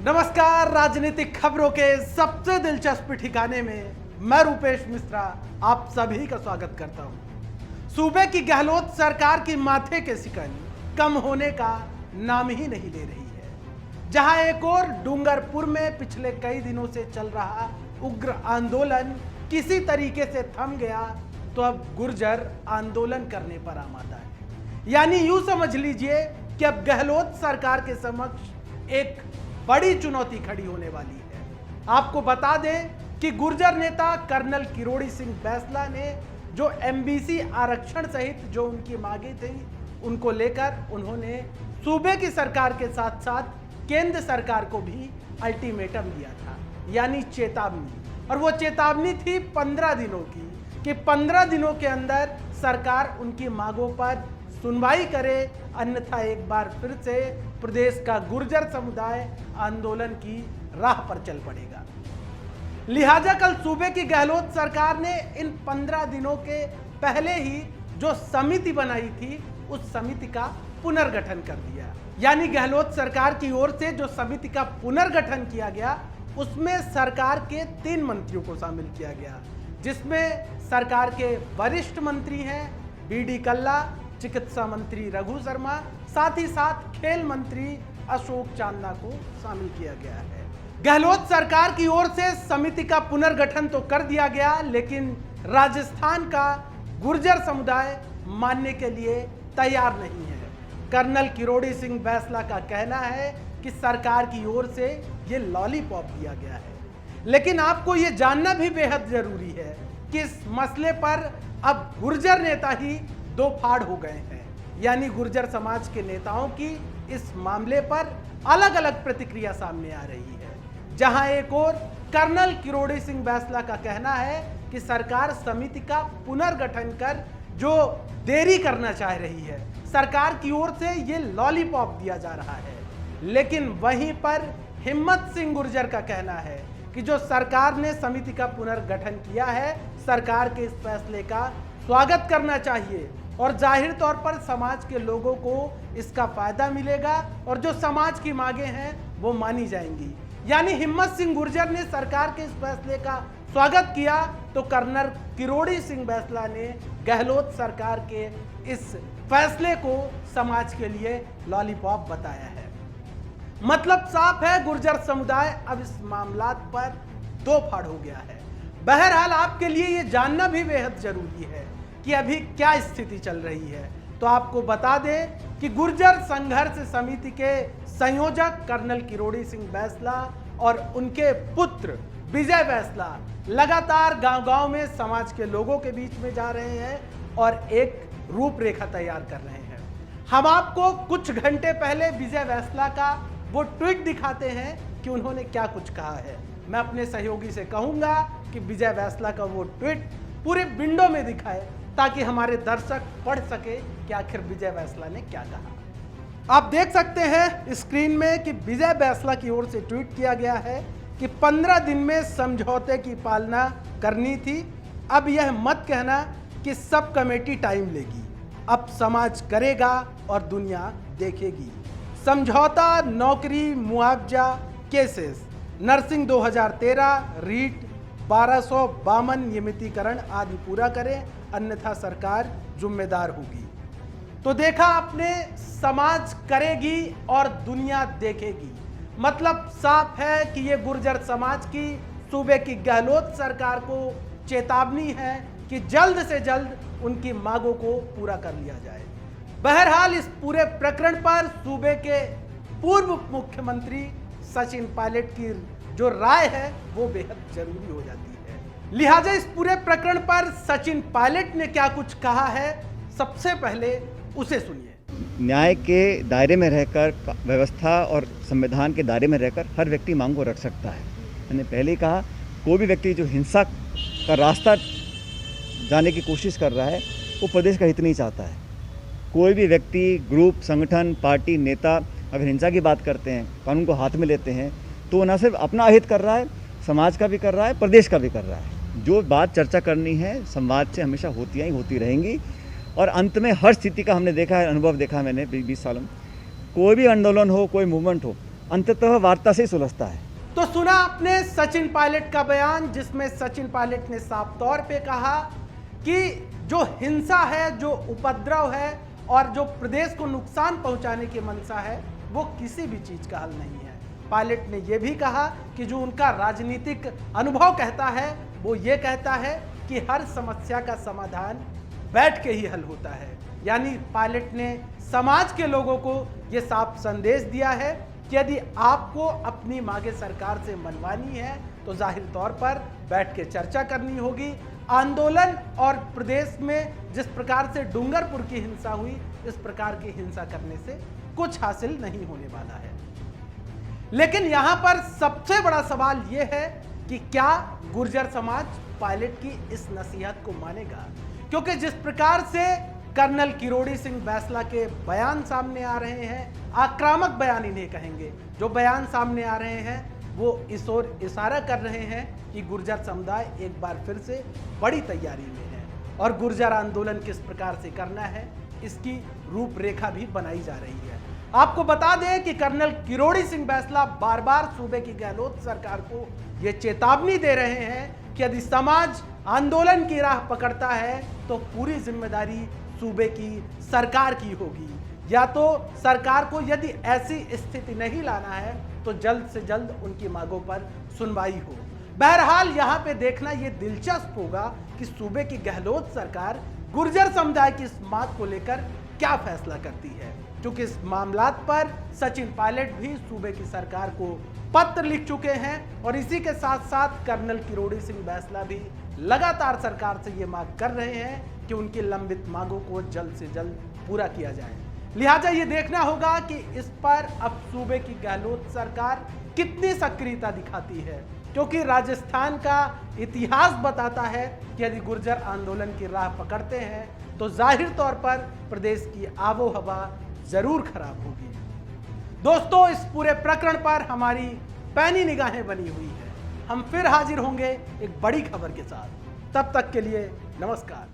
नमस्कार। राजनीतिक खबरों के सबसे दिलचस्प ठिकाने में मैं रूपेश मिश्रा आप सभी का स्वागत करता हूं। सूबे की गहलोत सरकार की माथे के सिकन कम होने का नाम ही नहीं ले रही है। जहां एक और डूंगरपुर में पिछले कई दिनों से चल रहा उग्र आंदोलन किसी तरीके से थम गया, तो अब गुर्जर आंदोलन करने पर आमादा है। यानी यूं समझ लीजिए कि अब गहलोत सरकार के समक्ष एक बड़ी चुनौती खड़ी होने वाली है। आपको बता दें कि गुर्जर नेता कर्नल किरोड़ी सिंह बैंसला ने जो एमबीसी आरक्षण सहित जो उनकी मांगे थी, उनको लेकर उन्होंने सूबे की सरकार के साथ साथ केंद्र सरकार को भी अल्टीमेटम दिया था, यानी चेतावनी। और वो चेतावनी थी 15 दिनों की कि 15 दिनों के अंदर सरकार उनकी मांगों पर सुनवाई करे, अन्यथा एक बार फिर से प्रदेश का गुर्जर समुदाय आंदोलन की राह पर चल पड़ेगा। लिहाजा कल सूबे की गहलोत सरकार ने इन 15 दिनों के पहले ही जो समिति बनाई थी, उस समिति का पुनर्गठन कर दिया। यानी गहलोत सरकार की ओर से जो समिति का पुनर्गठन किया गया, उसमें सरकार के 3 मंत्रियों को शामिल किया गया, जिसमें सरकार के वरिष्ठ मंत्री हैं बीडी कल्ला, चिकित्सा मंत्री रघु शर्मा, साथ ही साथ खेल मंत्री अशोक चांदना को शामिल किया गया है। गहलोत सरकार की ओर से समिति का पुनर्गठन तो कर दिया गया, लेकिन राजस्थान का गुर्जर समुदाय मानने के लिए तैयार नहीं है। कर्नल किरोड़ी सिंह बैंसला का कहना है कि सरकार की ओर से ये लॉलीपॉप दिया गया है, लेकिन आपको ये जानना भी बेहद जरूरी है कि इस मसले पर अब गुर्जर नेता ही दो फाड़ हो गए हैं। यानी गुर्जर समाज के नेताओं की इस मामले पर अलग अलग प्रतिक्रिया सामने आ रही है। जहां एक और कर्नल किरोड़ी सिंह बैंसला का कहना है कि सरकार समिति का पुनर्गठन कर जो देरी करना चाह रही है, सरकार की ओर से ये लॉलीपॉप दिया जा रहा है। लेकिन वहीं पर हिम्मत सिंह गुर्जर का कहना है कि जो सरकार ने समिति का पुनर्गठन किया है, सरकार के इस फैसले का स्वागत करना चाहिए और जाहिर तौर पर समाज के लोगों को इसका फायदा मिलेगा और जो समाज की मांगे हैं वो मानी जाएंगी। यानी हिम्मत सिंह गुर्जर ने सरकार के इस फैसले का स्वागत किया, तो कर्नल किरोड़ी सिंह बैंसला ने गहलोत सरकार के इस फैसले को समाज के लिए लॉलीपॉप बताया है। मतलब साफ है, गुर्जर समुदाय अब इस मामलात पर दो फाड़ हो गया है। बहरहाल आपके लिए ये जानना भी बेहद जरूरी है कि अभी क्या स्थिति चल रही है। तो आपको बता दें कि गुर्जर संघर्ष समिति के संयोजक कर्नल किरोड़ी सिंह बैंसला और उनके पुत्र विजय बैंसला लगातार गांव-गांव में समाज के लोगों के बीच में जा रहे हैं और एक रूपरेखा तैयार कर रहे हैं। हम आपको कुछ घंटे पहले विजय बैंसला का वो ट्वीट दिखाते हैं कि उन्होंने क्या कुछ कहा है। मैं अपने सहयोगी से कहूंगा कि विजय बैंसला का वो ट्वीट पूरे विंडो में दिखाए, ताकि हमारे दर्शक पढ़ सके कि आखिर विजय बैंसला ने क्या कहा। आप देख सकते हैं स्क्रीन में कि विजय बैंसला की ओर से ट्वीट किया गया है कि 15 दिन में समझौते की पालना करनी थी। अब यह मत कहना कि सब कमेटी टाइम लेगी, अब समाज करेगा और दुनिया देखेगी। समझौता, नौकरी, मुआवजा, केसेस, नर्सिंग 2013, रीट 1252 नियमितीकरण आदि पूरा करें, अन्यथा सरकार जिम्मेदार होगी। तो देखा आपने, समाज करेगी और दुनिया देखेगी। मतलब साफ है कि ये गुर्जर समाज की सूबे की गहलोत सरकार को चेतावनी है कि जल्द से जल्द उनकी मांगों को पूरा कर लिया जाए। बहरहाल इस पूरे प्रकरण पर सूबे के पूर्व मुख्यमंत्री सचिन पायलट की जो राय है वो बेहद जरूरी हो जाती है। लिहाजा इस पूरे प्रकरण पर सचिन पायलट ने क्या कुछ कहा है, सबसे पहले उसे सुनिए। न्याय के दायरे में रहकर, व्यवस्था और संविधान के दायरे में रहकर हर व्यक्ति मांग को रख सकता है। मैंने पहले ही कहा, कोई भी व्यक्ति जो हिंसा का रास्ता जाने की कोशिश कर रहा है वो प्रदेश का हित नहीं चाहता है। कोई भी व्यक्ति, ग्रुप, संगठन, पार्टी, नेता अगर हिंसा की बात करते हैं, कानून को हाथ में लेते हैं, तो न सिर्फ अपना अहित कर रहा है, समाज का भी कर रहा है, प्रदेश का भी कर रहा है। जो बात चर्चा करनी है संवाद से हमेशा होती रहेंगी और अंत में हर स्थिति का हमने देखा है, अनुभव देखा है मैंने 20 सालों में। कोई भी आंदोलन हो, कोई मूवमेंट हो, अंततः वार्ता से ही सुलझता है। तो सुना आपने सचिन पायलट का बयान, जिसमें सचिन पायलट ने साफ तौर पे कहा कि जो हिंसा है, जो उपद्रव है और जो प्रदेश को नुकसान पहुंचाने की मंशा है, वो किसी भी चीज का हल नहीं है। पायलट ने यह भी कहा कि जो उनका राजनीतिक अनुभव कहता है, वो ये कहता है कि हर समस्या का समाधान बैठ के ही हल होता है। यानी पायलट ने समाज के लोगों को ये साफ संदेश दिया है कि यदि आपको अपनी मांगे सरकार से मनवानी है तो जाहिर तौर पर बैठ के चर्चा करनी होगी। आंदोलन और प्रदेश में जिस प्रकार से डूंगरपुर की हिंसा हुई, इस प्रकार की हिंसा करने से कुछ हासिल नहीं होने वाला है। लेकिन यहां पर सबसे बड़ा सवाल यह है कि क्या गुर्जर समाज पायलट की इस नसीहत को मानेगा? क्योंकि जिस प्रकार से कर्नल किरोड़ी सिंह बैसला के बयान सामने आ रहे हैं, आक्रामक बयान इन्हें कहेंगे, जो बयान सामने आ रहे हैं वो इस ओर इशारा कर रहे हैं कि गुर्जर समुदाय एक बार फिर से बड़ी तैयारी में है और गुर्जर आंदोलन किस प्रकार से करना है, इसकी रूपरेखा भी बनाई जा रही है। आपको बता दें कि कर्नल किरोड़ी सिंह बैसला बार बार सूबे की गहलोत सरकार को यह चेतावनी दे रहे हैं कि यदि समाज आंदोलन की राह पकड़ता है तो पूरी जिम्मेदारी सूबे की सरकार की होगी, या तो सरकार को यदि ऐसी स्थिति नहीं लाना है तो जल्द से जल्द उनकी मांगों पर सुनवाई हो। बहरहाल यहां पे देखना यह दिलचस्प होगा कि सूबे की गहलोत सरकार गुर्जर समुदाय की इस मांग को लेकर क्या फैसला करती है, क्योंकि इस मामलात पर सचिन पायलट भी सूबे की सरकार को पत्र लिख चुके हैं और इसी के साथ साथ कर्नल किरोड़ी सिंह बैसला भी लगातार सरकार से ये मांग कर रहे हैं कि उनकी लंबित मांगों को जल्द से जल्द पूरा किया जाए। लिहाजा ये देखना होगा कि इस पर अब सूबे की गहलोत सरकार कितनी सक्रियता दिखाती है, क्योंकि राजस्थान का इतिहास बताता है कि यदि गुर्जर आंदोलन की राह पकड़ते हैं तो जाहिर तौर पर प्रदेश की आबो हवा जरूर खराब होगी। दोस्तों, इस पूरे प्रकरण पर हमारी पैनी निगाहें बनी हुई है। हम फिर हाजिर होंगे एक बड़ी खबर के साथ। तब तक के लिए नमस्कार।